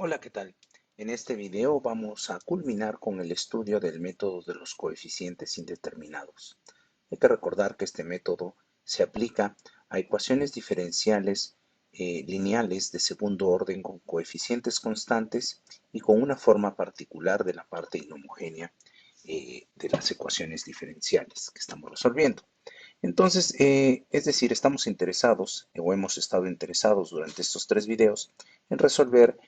Hola, ¿qué tal? En este video vamos a culminar con el estudio del método de los coeficientes indeterminados. Hay que recordar que este método se aplica a ecuaciones diferenciales lineales de segundo orden con coeficientes constantes y con una forma particular de la parte inhomogénea de las ecuaciones diferenciales que estamos resolviendo. Entonces, es decir, estamos interesados o hemos estado interesados durante estos tres videos en resolver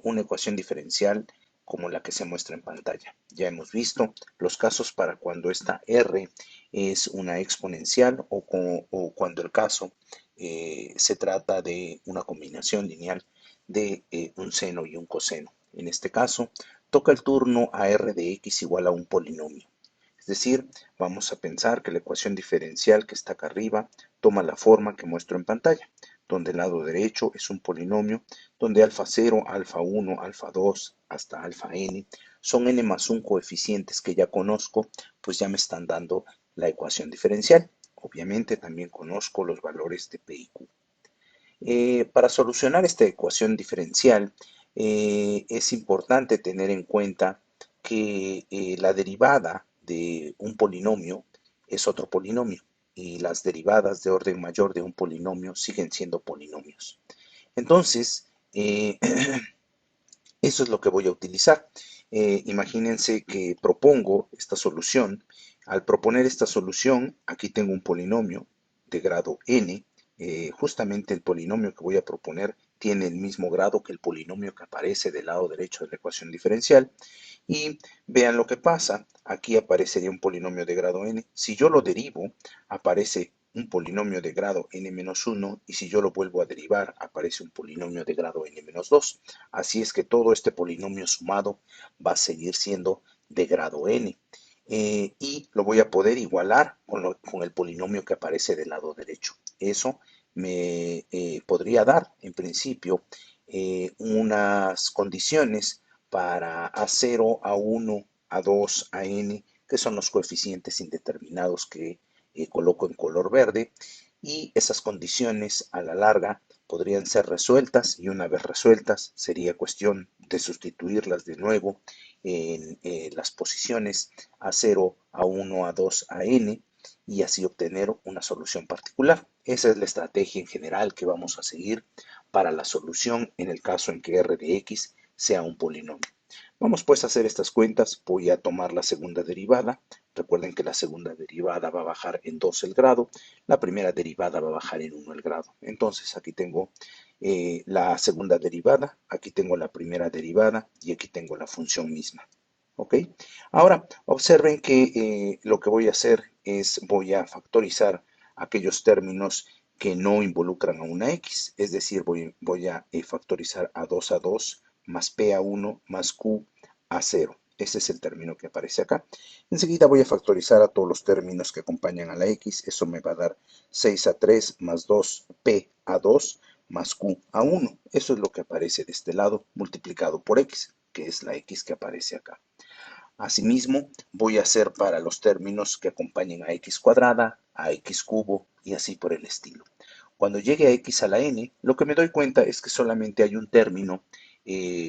una ecuación diferencial como la que se muestra en pantalla. Ya hemos visto los casos para cuando esta R es una exponencial o cuando el caso se trata de una combinación lineal de un seno y un coseno. En este caso, toca el turno a R de X igual a un polinomio. Es decir, vamos a pensar que la ecuación diferencial que está acá arriba toma la forma que muestro en pantalla, donde el lado derecho es un polinomio, donde alfa 0, alfa 1, alfa 2, hasta alfa n son n más 1 coeficientes que ya conozco, pues ya me están dando la ecuación diferencial. Obviamente también conozco los valores de P y Q. Para solucionar esta ecuación diferencial, es importante tener en cuenta que la derivada de un polinomio es otro polinomio y las derivadas de orden mayor de un polinomio siguen siendo polinomios. Entonces, eso es lo que voy a utilizar. Imagínense que propongo esta solución. Al proponer esta solución, aquí tengo un polinomio de grado n. Justamente el polinomio que voy a proponer tiene el mismo grado que el polinomio que aparece del lado derecho de la ecuación diferencial. Y vean lo que pasa. Aquí aparecería un polinomio de grado n. Si yo lo derivo, aparece un polinomio de grado n-1 y si yo lo vuelvo a derivar, aparece un polinomio de grado n-2. Así es que todo este polinomio sumado va a seguir siendo de grado n. Y lo voy a poder igualar con el polinomio que aparece del lado derecho. Eso me podría dar, en principio, unas condiciones para A0, A1, A2, AN, que son los coeficientes indeterminados que coloco en color verde, y esas condiciones a la larga podrían ser resueltas y una vez resueltas sería cuestión de sustituirlas de nuevo en las posiciones A0, A1, A2, AN y así obtener una solución particular. Esa es la estrategia en general que vamos a seguir para la solución en el caso en que R de X sea un polinomio. Vamos pues a hacer estas cuentas. Voy a tomar la segunda derivada. Recuerden que la segunda derivada va a bajar en 2 el grado. La primera derivada va a bajar en 1 el grado. Entonces aquí tengo la segunda derivada, aquí tengo la primera derivada y aquí tengo la función misma. ¿Ok? Ahora observen que lo que voy a hacer es voy a factorizar aquellos términos que no involucran a una x, es decir, voy a factorizar a 2 a 2 más p a 1 más q a 0. Ese es el término que aparece acá. Enseguida voy a factorizar a todos los términos que acompañan a la x. Eso me va a dar 6 a 3 más 2p a 2 más q a 1. Eso es lo que aparece de este lado multiplicado por x, que es la x que aparece acá. Asimismo, voy a hacer para los términos que acompañen a x cuadrada, a x cubo y así por el estilo. Cuando llegue a x a la n, lo que me doy cuenta es que solamente hay un término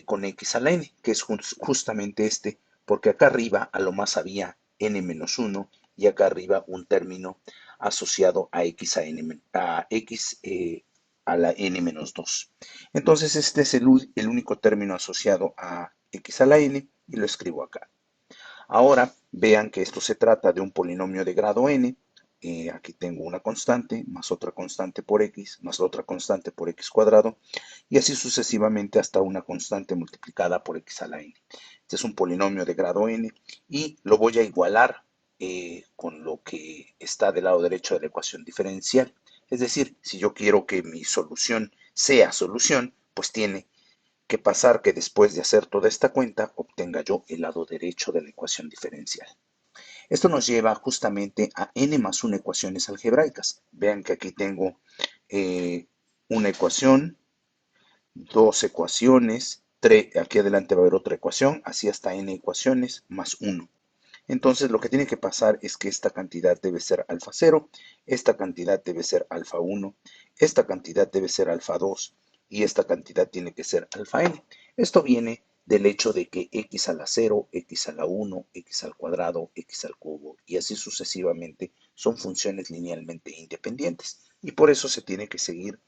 con x a la n, que es justamente este, porque acá arriba a lo más había n-1 y acá arriba un término asociado a x a n, a x a la n-2. Entonces este es el único término asociado a x a la n y lo escribo acá. Ahora vean que esto se trata de un polinomio de grado n. Aquí tengo una constante, más otra constante por x, más otra constante por x cuadrado, y así sucesivamente hasta una constante multiplicada por x a la n. Este es un polinomio de grado n y lo voy a igualar con lo que está del lado derecho de la ecuación diferencial. Es decir, si yo quiero que mi solución sea solución, pues tiene que pasar que después de hacer toda esta cuenta obtenga yo el lado derecho de la ecuación diferencial. Esto nos lleva justamente a n más 1 ecuaciones algebraicas. Vean que aquí tengo una ecuación, dos ecuaciones, aquí adelante va a haber otra ecuación, así hasta n ecuaciones más 1. Entonces lo que tiene que pasar es que esta cantidad debe ser alfa 0, esta cantidad debe ser alfa 1, esta cantidad debe ser alfa 2 y esta cantidad tiene que ser alfa n. Esto viene del hecho de que x a la 0, x a la 1, x al cuadrado, x al cubo y así sucesivamente son funciones linealmente independientes. Y por eso se tiene que seguir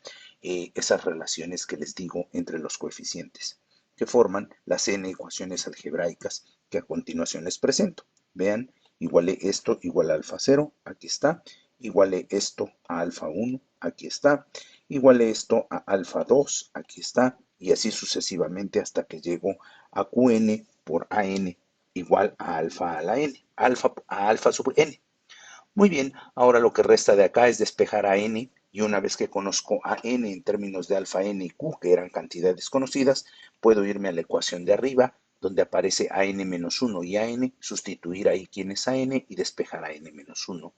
esas relaciones que les digo entre los coeficientes, que forman las n ecuaciones algebraicas que a continuación les presento. Vean, iguale esto igual a alfa 0, aquí está, iguale esto a alfa 1, aquí está, iguale esto a alfa 2, aquí está, y así sucesivamente hasta que llego a Qn por An igual a alfa a la n, alfa a alfa sobre n. Muy bien, ahora lo que resta de acá es despejar a n, y una vez que conozco a n en términos de alfa, n y q, que eran cantidades conocidas, puedo irme a la ecuación de arriba, donde aparece a n menos 1 y a n, sustituir ahí quién es a n y despejar a n menos 1.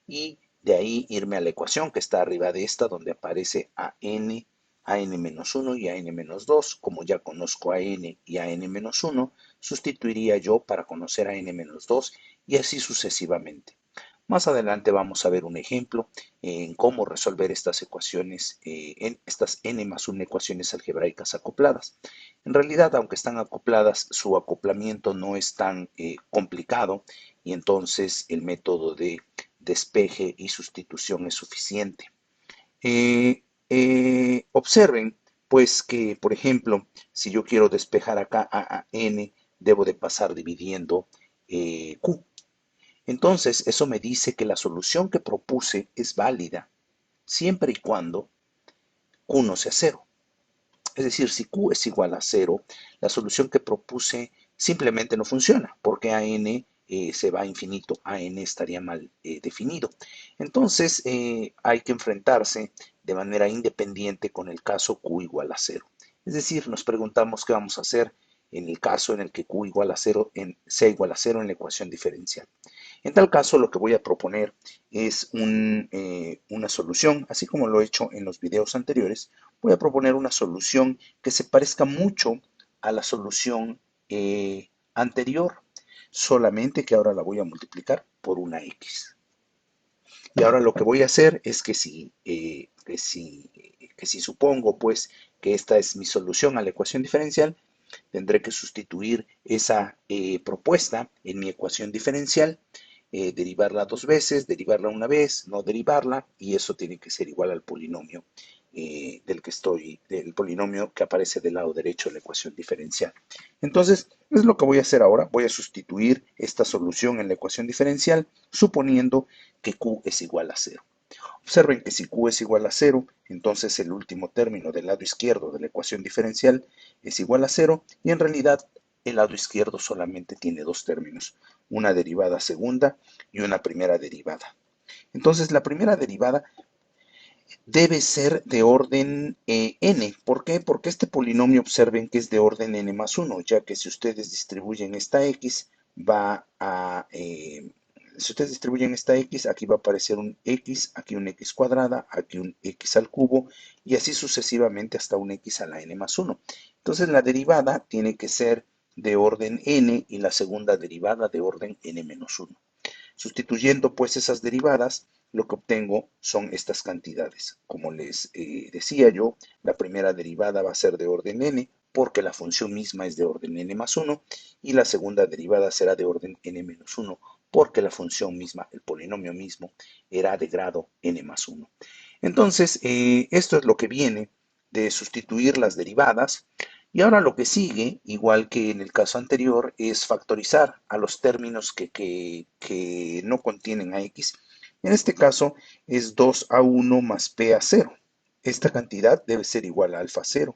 Y de ahí irme a la ecuación que está arriba de esta, donde aparece a n menos 1 y a n menos 2. Como ya conozco a n y a n menos 1, sustituiría yo para conocer a n menos 2 y así sucesivamente. Más adelante vamos a ver un ejemplo en cómo resolver estas ecuaciones, en estas n más 1 ecuaciones algebraicas acopladas. En realidad, aunque están acopladas, su acoplamiento no es tan complicado y entonces el método de despeje y sustitución es suficiente. Observen pues que, por ejemplo, si yo quiero despejar acá a n, debo de pasar dividiendo q. Entonces, eso me dice que la solución que propuse es válida siempre y cuando q no sea 0. Es decir, si q es igual a 0, la solución que propuse simplemente no funciona, porque a n se va a infinito, a n estaría mal definido. Entonces, hay que enfrentarse de manera independiente con el caso q igual a 0. Es decir, nos preguntamos qué vamos a hacer en el caso en el que q igual a 0 sea igual a 0 en la ecuación diferencial. En tal caso, lo que voy a proponer es una solución, así como lo he hecho en los videos anteriores. Voy a proponer una solución que se parezca mucho a la solución anterior, solamente que ahora la voy a multiplicar por una x. Y ahora lo que voy a hacer es que si supongo pues que esta es mi solución a la ecuación diferencial, tendré que sustituir esa propuesta en mi ecuación diferencial, derivarla dos veces, derivarla una vez, no derivarla, y eso tiene que ser igual al polinomio del polinomio que aparece del lado derecho de la ecuación diferencial. Entonces, es lo que voy a hacer ahora. Voy a sustituir esta solución en la ecuación diferencial, suponiendo que q es igual a 0. Observen que si q es igual a 0, entonces el último término del lado izquierdo de la ecuación diferencial es igual a 0, y en realidad el lado izquierdo solamente tiene dos términos, una derivada segunda y una primera derivada. Entonces la primera derivada debe ser de orden n. ¿Por qué? Porque este polinomio, observen que es de orden n más 1, ya que si ustedes distribuyen esta x, si ustedes distribuyen esta x, aquí va a aparecer un x, aquí un x cuadrada, aquí un x al cubo, y así sucesivamente hasta un x a la n más 1. Entonces la derivada tiene que ser de orden n y la segunda derivada de orden n menos 1. Sustituyendo pues esas derivadas, lo que obtengo son estas cantidades. Como les decía yo, la primera derivada va a ser de orden n, porque la función misma es de orden n más 1, y la segunda derivada será de orden n menos 1, porque la función misma, el polinomio mismo, era de grado n más 1. Entonces, esto es lo que viene de sustituir las derivadas. Y ahora lo que sigue, igual que en el caso anterior, es factorizar a los términos que no contienen a x. En este caso es 2a1 más p a 0. Esta cantidad debe ser igual a alfa 0.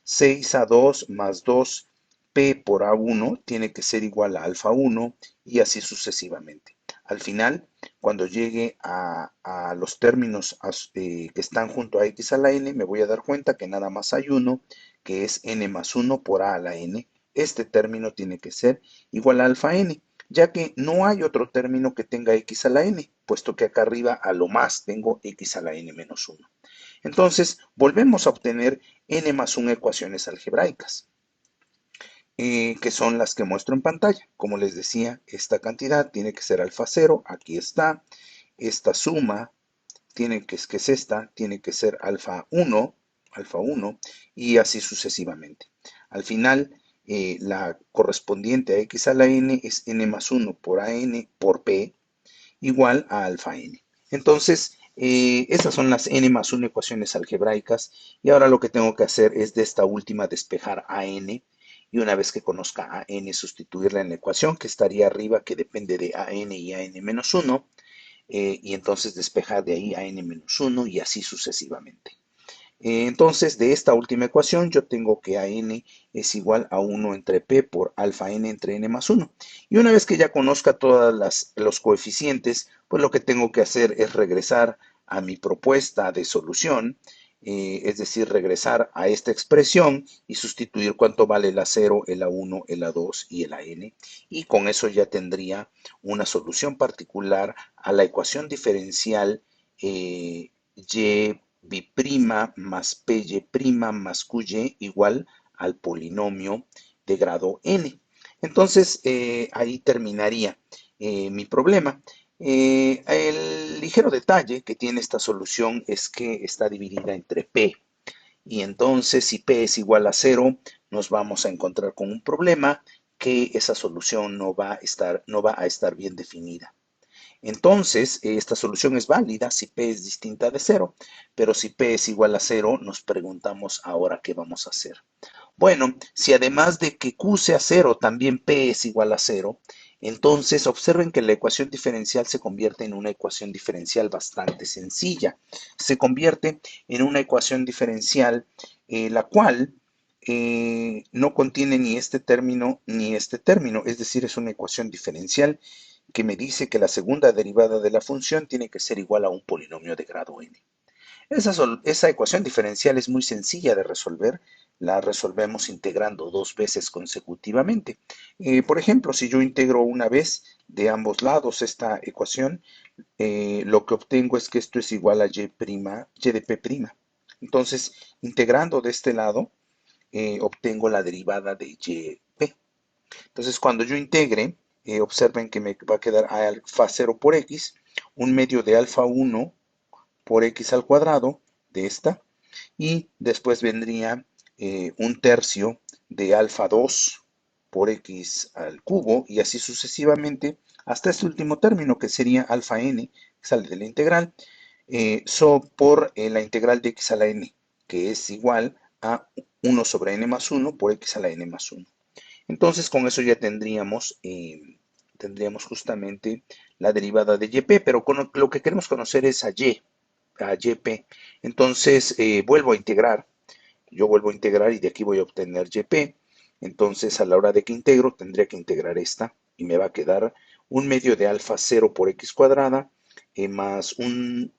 6a2 más 2p por a1 tiene que ser igual a alfa 1 y así sucesivamente. Al final, cuando llegue a los términos que están junto a x a la n, me voy a dar cuenta que nada más hay uno, que es n más 1 por a la n. Este término tiene que ser igual a alfa n, ya que no hay otro término que tenga x a la n, puesto que acá arriba a lo más tengo x a la n menos 1. Entonces, volvemos a obtener n más 1 ecuaciones algebraicas, que son las que muestro en pantalla. Como les decía, esta cantidad tiene que ser alfa 0, aquí está. Esta suma que es esta, tiene que ser alfa 1, y así sucesivamente. Al final, la correspondiente a x a la n es n más 1 por a n por p igual a alfa n. Entonces, estas son las n más 1 ecuaciones algebraicas y ahora lo que tengo que hacer es de esta última despejar a n y una vez que conozca a n sustituirla en la ecuación que estaría arriba que depende de a n y a n menos 1 y entonces despejar de ahí a n menos 1 y así sucesivamente. Entonces, de esta última ecuación, yo tengo que a n es igual a 1 entre p por alfa n entre n más 1. Y una vez que ya conozca todos los coeficientes, pues lo que tengo que hacer es regresar a mi propuesta de solución, es decir, regresar a esta expresión y sustituir cuánto vale la 0, el a1, el a2 y el an. Y con eso ya tendría una solución particular a la ecuación diferencial y B' más PY' más QY igual al polinomio de grado n. Entonces, ahí terminaría mi problema. El ligero detalle que tiene esta solución es que está dividida entre P. Y entonces, si P es igual a 0, nos vamos a encontrar con un problema que esa solución no va a estar bien definida. Entonces, esta solución es válida si P es distinta de 0, pero si P es igual a 0, nos preguntamos ahora qué vamos a hacer. Bueno, si además de que Q sea 0, también P es igual a 0, entonces observen que la ecuación diferencial se convierte en una ecuación diferencial bastante sencilla. Se convierte en una ecuación diferencial la cual no contiene ni este término ni este término, es decir, es una ecuación diferencial que me dice que la segunda derivada de la función tiene que ser igual a un polinomio de grado n. Esa ecuación diferencial es muy sencilla de resolver, la resolvemos integrando dos veces consecutivamente. Por ejemplo, si yo integro una vez de ambos lados esta ecuación, lo que obtengo es que esto es igual a y de p'. Entonces, integrando de este lado, obtengo la derivada de yp. Entonces, cuando yo integre, observen que me va a quedar alfa 0 por x, un medio de alfa 1 por x al cuadrado de esta, y después vendría un tercio de alfa 2 por x al cubo, y así sucesivamente, hasta este último término que sería alfa n, que sale de la integral, por la integral de x a la n, que es igual a 1 sobre n más 1 por x a la n más 1. Entonces, con eso ya tendríamos justamente la derivada de yp, pero lo que queremos conocer es a yp. Entonces, vuelvo a integrar. Yo vuelvo a integrar y de aquí voy a obtener yp. Entonces, a la hora de que integro, tendría que integrar esta y me va a quedar un medio de alfa 0 por x cuadrada más un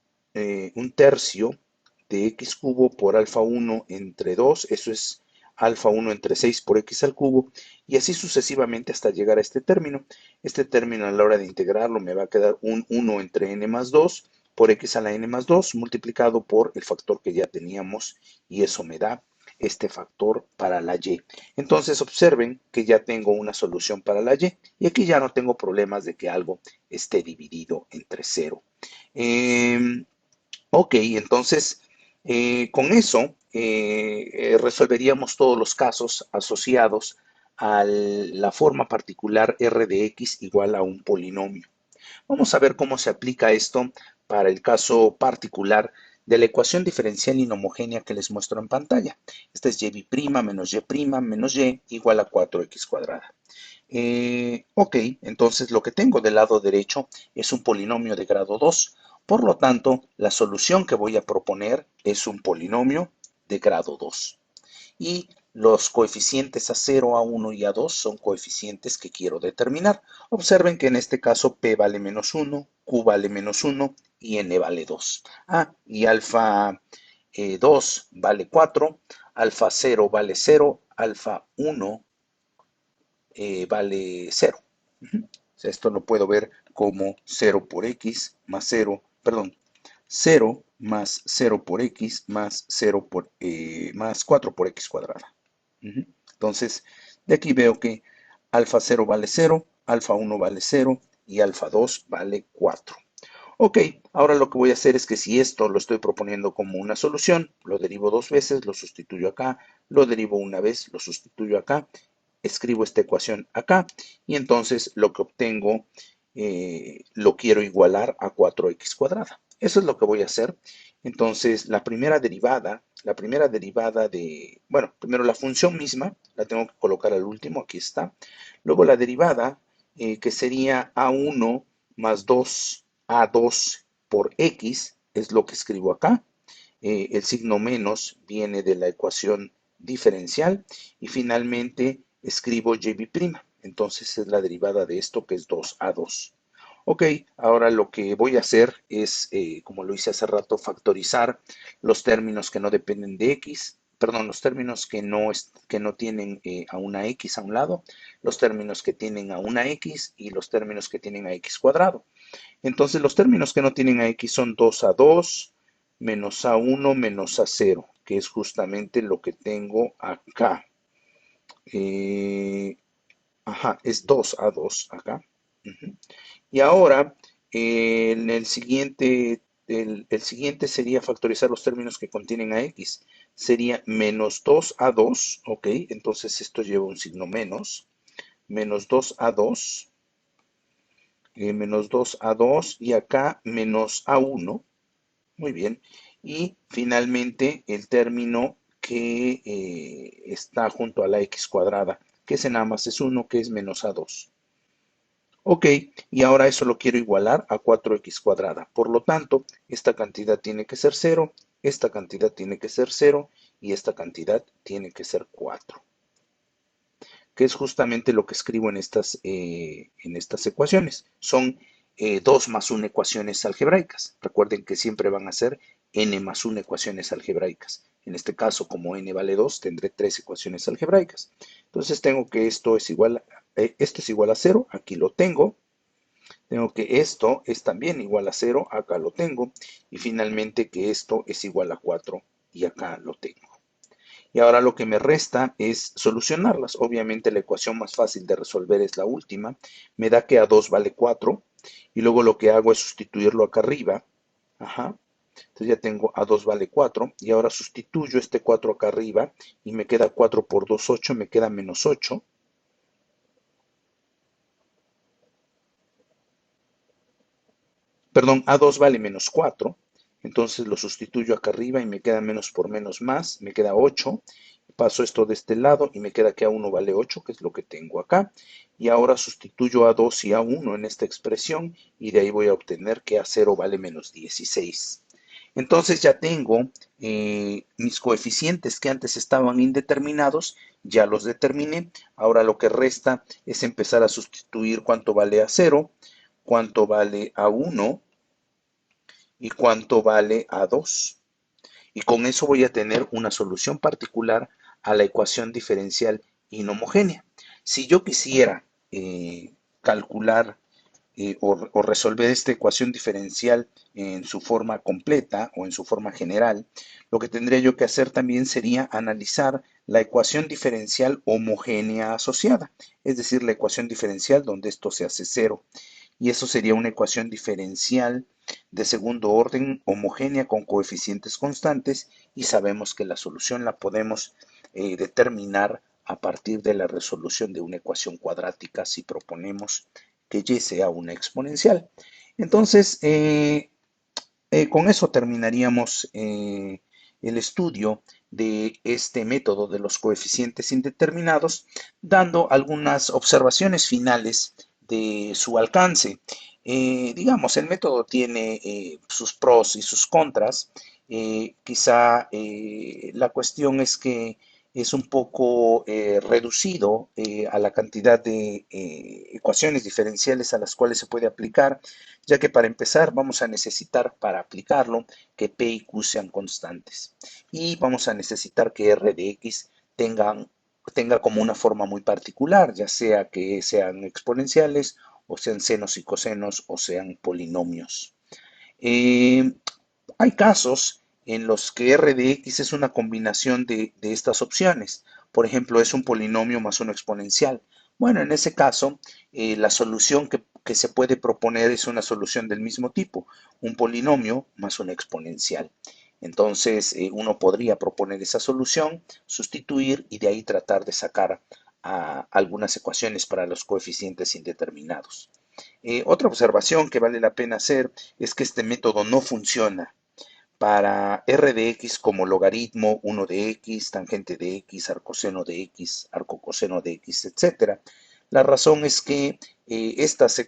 tercio de x cubo por alfa 1 entre 2. Eso es alfa 1 entre 6 por x al cubo, y así sucesivamente hasta llegar a este término. Este término a la hora de integrarlo me va a quedar un 1 entre n más 2 por x a la n más 2 multiplicado por el factor que ya teníamos, y eso me da este factor para la y. Entonces observen que ya tengo una solución para la y aquí ya no tengo problemas de que algo esté dividido entre 0. Ok, entonces con eso resolveríamos todos los casos asociados a la forma particular r de x igual a un polinomio. Vamos a ver cómo se aplica esto para el caso particular de la ecuación diferencial inhomogénea que les muestro en pantalla. Esta es y' menos y' menos y igual a 4x cuadrada. Ok, entonces lo que tengo del lado derecho es un polinomio de grado 2. Por lo tanto, la solución que voy a proponer es un polinomio de grado 2. Y los coeficientes a 0, a 1 y a 2 son coeficientes que quiero determinar. Observen que en este caso P vale menos 1, Q vale menos 1 y N vale 2. Y alfa 2 vale 4, alfa 0 vale 0, alfa 1 vale 0. O sea, esto lo puedo ver como 0 por x más 0, perdón, 0 más 0 por x más 0 por, más 4 por x cuadrada. Entonces, de aquí veo que alfa 0 vale 0, alfa 1 vale 0 y alfa 2 vale 4. Ok, ahora lo que voy a hacer es que si esto lo estoy proponiendo como una solución, lo derivo dos veces, lo sustituyo acá, lo derivo una vez, lo sustituyo acá, escribo esta ecuación acá y entonces lo que obtengo lo quiero igualar a 4x cuadrada. Eso es lo que voy a hacer. Entonces la primera derivada de, bueno, primero la función misma, la tengo que colocar al último, aquí está. Luego la derivada, que sería a1 más 2a2 por x, es lo que escribo acá. El signo menos viene de la ecuación diferencial y finalmente escribo y'. Entonces es la derivada de esto que es 2a2. Ok, ahora lo que voy a hacer es, como lo hice hace rato, factorizar los términos que no dependen de x, perdón, los términos que no tienen a una x a un lado, los términos que tienen a una x y los términos que tienen a x cuadrado. Entonces los términos que no tienen a x son 2a2 menos a1 menos a0, que es justamente lo que tengo acá. Eh, ajá, es 2a2 acá. Ujú. Y ahora, en el siguiente sería factorizar los términos que contienen a x. Sería menos 2a2, ok, entonces esto lleva un signo menos 2a2, menos 2a2 y acá menos a1, muy bien. Y finalmente el término que está junto a la x cuadrada, que ese nada más es 1, que es menos a2. Ok, y ahora eso lo quiero igualar a 4x cuadrada. Por lo tanto, esta cantidad tiene que ser 0, esta cantidad tiene que ser 0 y esta cantidad tiene que ser 4, que es justamente lo que escribo en estas ecuaciones. Son 2 más 1 ecuaciones algebraicas. Recuerden que siempre van a ser n más 1 ecuaciones algebraicas. En este caso, como n vale 2, tendré 3 ecuaciones algebraicas. Entonces tengo que esto es igual a 0, aquí lo tengo. Tengo que esto es también igual a 0, acá lo tengo. Y finalmente que esto es igual a 4 y acá lo tengo. Y ahora lo que me resta es solucionarlas. Obviamente la ecuación más fácil de resolver es la última. Me da que a2 vale 4. Y luego lo que hago es sustituirlo acá arriba. Ajá. Entonces ya tengo a2 vale 4. Y ahora sustituyo este 4 acá arriba. Y me queda 4 por 2, 8. Me queda menos 8. Perdón, a2 vale menos 4. Entonces lo sustituyo acá arriba y me queda menos por menos más. Me queda 8. Paso esto de este lado y me queda que a1 vale 8, que es lo que tengo acá. Y ahora sustituyo a2 y a1 en esta expresión y de ahí voy a obtener que a0 vale menos 16. Entonces ya tengo mis coeficientes que antes estaban indeterminados, ya los determiné. Ahora lo que resta es empezar a sustituir cuánto vale a0, cuánto vale a1 y cuánto vale a2. Y con eso voy a tener una solución particular a la ecuación diferencial inhomogénea. Si yo quisiera calcular o resolver esta ecuación diferencial en su forma completa o en su forma general, lo que tendría yo que hacer también sería analizar la ecuación diferencial homogénea asociada, es decir, la ecuación diferencial donde esto se hace cero. Y eso sería una ecuación diferencial de segundo orden homogénea con coeficientes constantes y sabemos que la solución la podemos determinar a partir de la resolución de una ecuación cuadrática si proponemos que y sea una exponencial. Entonces, con eso terminaríamos el estudio de este método de los coeficientes indeterminados, dando algunas observaciones finales de su alcance. Digamos, el método tiene sus pros y sus contras. Quizá la cuestión es que es un poco reducido a la cantidad de ecuaciones diferenciales a las cuales se puede aplicar, ya que para empezar vamos a necesitar para aplicarlo que P y Q sean constantes y vamos a necesitar que R de X tenga como una forma muy particular, ya sea que sean exponenciales o sean senos y cosenos o sean polinomios. Eh, Hay casos en los que R de X es una combinación de estas opciones. Por ejemplo, es un polinomio más uno exponencial. Bueno, en ese caso, la solución que se puede proponer es una solución del mismo tipo, un polinomio más una exponencial. Entonces, uno podría proponer esa solución, sustituir y de ahí tratar de sacar algunas ecuaciones para los coeficientes indeterminados. Otra observación que vale la pena hacer es que este método no funciona para r de x como logaritmo 1 de x, tangente de x, arcoseno de x, arcocoseno de x, etcétera. La razón es que estas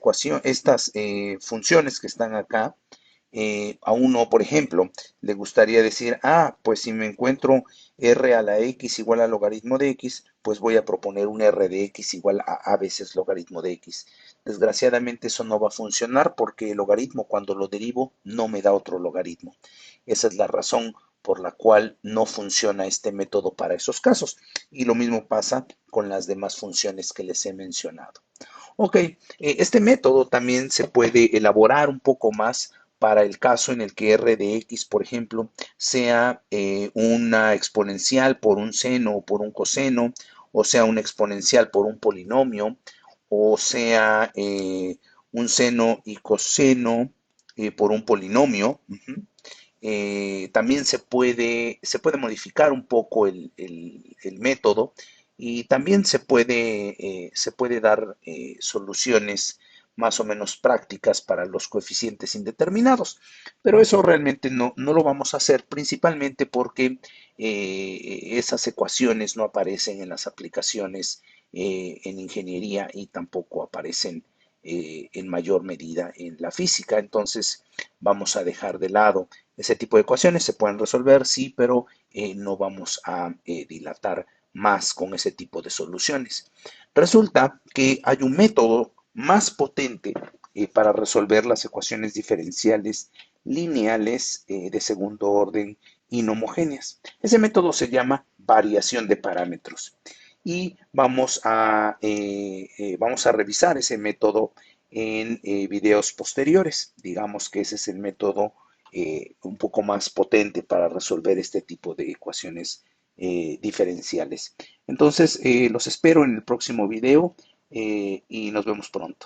funciones que están acá, a uno, por ejemplo, le gustaría decir, pues si me encuentro r a la x igual al logaritmo de x, pues voy a proponer un r de x igual a veces logaritmo de x. Desgraciadamente eso no va a funcionar porque el logaritmo cuando lo derivo no me da otro logaritmo. Esa es la razón por la cual no funciona este método para esos casos. Y lo mismo pasa con las demás funciones que les he mencionado. Ok, este método también se puede elaborar un poco más para el caso en el que r de x, por ejemplo, sea una exponencial por un seno o por un coseno, o sea una exponencial por un polinomio, o sea un seno y coseno por un polinomio. También se puede modificar un poco el método y también se puede dar soluciones más o menos prácticas para los coeficientes indeterminados. Pero eso realmente no lo vamos a hacer principalmente porque esas ecuaciones no aparecen en las aplicaciones en ingeniería y tampoco aparecen en mayor medida en la física. Entonces vamos a dejar de lado ese tipo de ecuaciones. Se pueden resolver, sí, pero no vamos a dilatar más con ese tipo de soluciones. Resulta que hay un método más potente para resolver las ecuaciones diferenciales lineales de segundo orden inhomogéneas. Ese método se llama variación de parámetros y vamos a revisar ese método en videos posteriores. Digamos que ese es el método un poco más potente para resolver este tipo de ecuaciones diferenciales. Entonces, los espero en el próximo video y nos vemos pronto.